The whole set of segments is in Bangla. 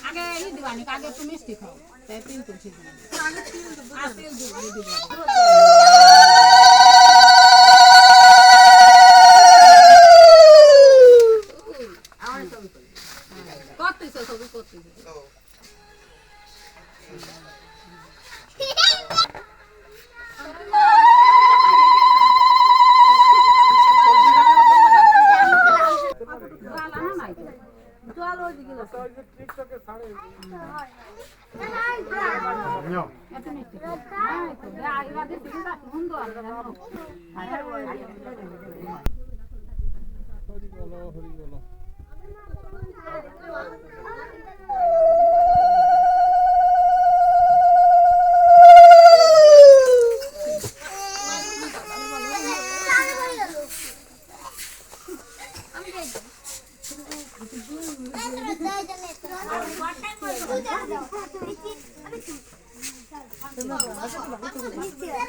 আগে এই দিবানি আগে তুমি মিষ্টি খাও তাই তিন তুলছি আগে তিন আর তেল দিবা করতেছ সবই করতেছ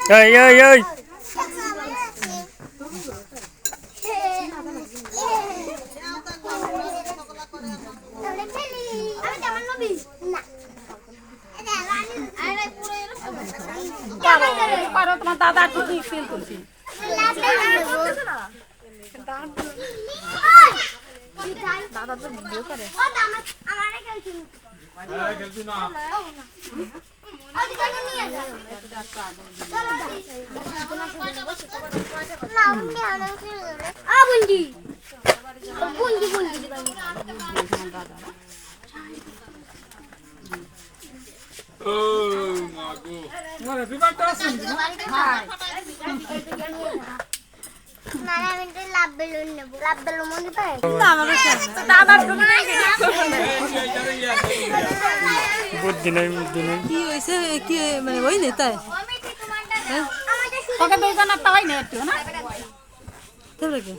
Ơi ơi ơi. তোমার দাদা ঠিকই ফিল করছি দাদা তো ভিডিও করে বুদ্ধি নাই বুদ্ধি নাই কি হয়েছে কি মানে ওই নেই তাই তোকে দুইজন তাই না একটু না তারপরে কি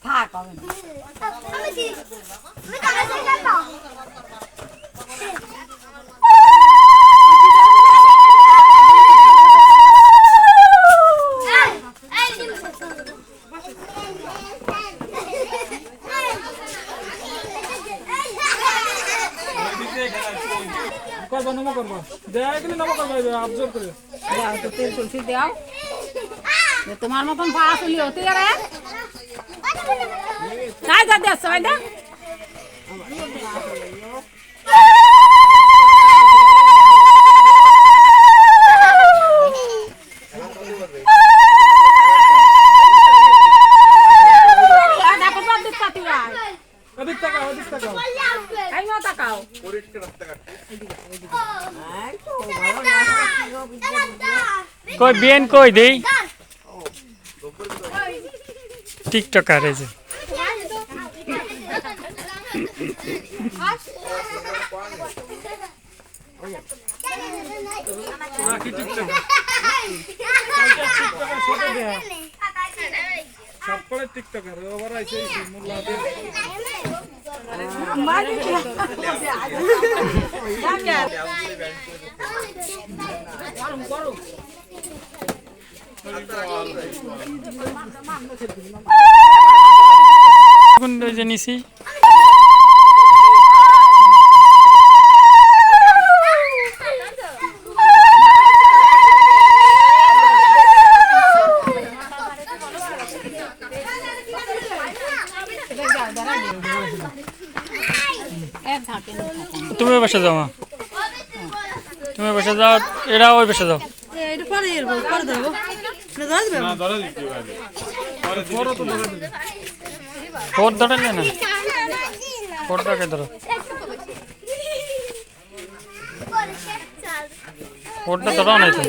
থাক হবে করবা নমো করবা দেয় কিন্তু নমো করবা অবজার্ভ করে দাও তো তেল তুলসি দাও তোমার মতন পা চলি হতে রে নাই যা দে সবাই দা ওদিক তাকাও আইও তাকাও कोई बेन कोई दे टिकटॉक आ रहे थे सबको टिकटॉकर ओवर ऐसे ही मुल्ला दे কোন জানিছি তুমি বসে যাও তুমি বসে যাও এরা ওই বসে যাও এটা পরে পরে দেবো ধরে দেবে না ধরে দিতে হবে পরে বড় তো ধরে দিবে ফোর ধরে না ফোরটাকে ধরো ফোরটা ধরো নাই তো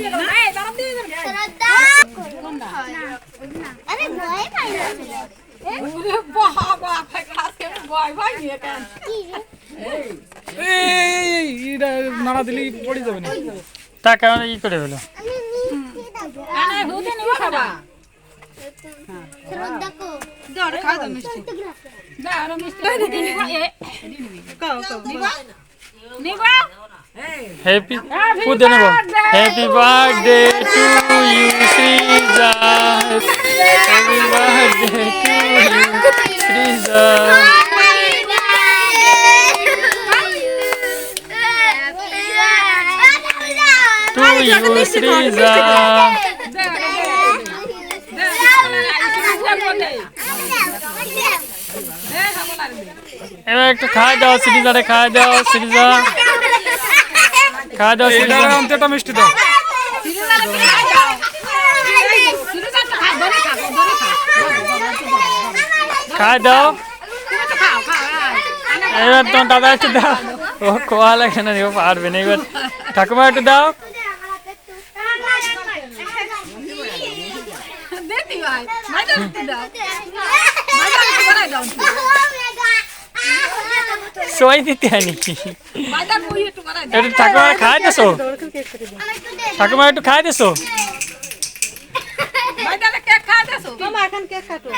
আরে ভয় পাই না বাবা কাছে ভয় ভয় নিয়ে কেন এই এটা নাড়া দিলি পড়ে যাবে না তা কেমন ই করে হলো আরে হুদে নিও খাবা শ্রদ্ধাকো দাও খাও দাও মিষ্টি না আর মিষ্টি নিবা এ খাও খাও নিবা নিবা हैप्पी खुद ने बोल happy birthday to you Sreeja happy birthday to you Sreeja you Sreeja. এবার একটু খাওয়া দাও শ্রীজারে, খাওয়া দাও শ্রীজা, খাওয়া দাও শ্রীজা, এটার অন্তেটা মিষ্টি দাও। খাওয়া দাও। এবার তোমার দাদা একটু দাও, ও খোয়া লাগে না, ও পারবে না। এবার ঠাকুমা একটু দাও। সবাই দিতে আনি একটু ঠাকুমা খাওয়া দেছো, ঠাকুমা একটু খাওয়া দেছো। মামা এখন কেক কাটো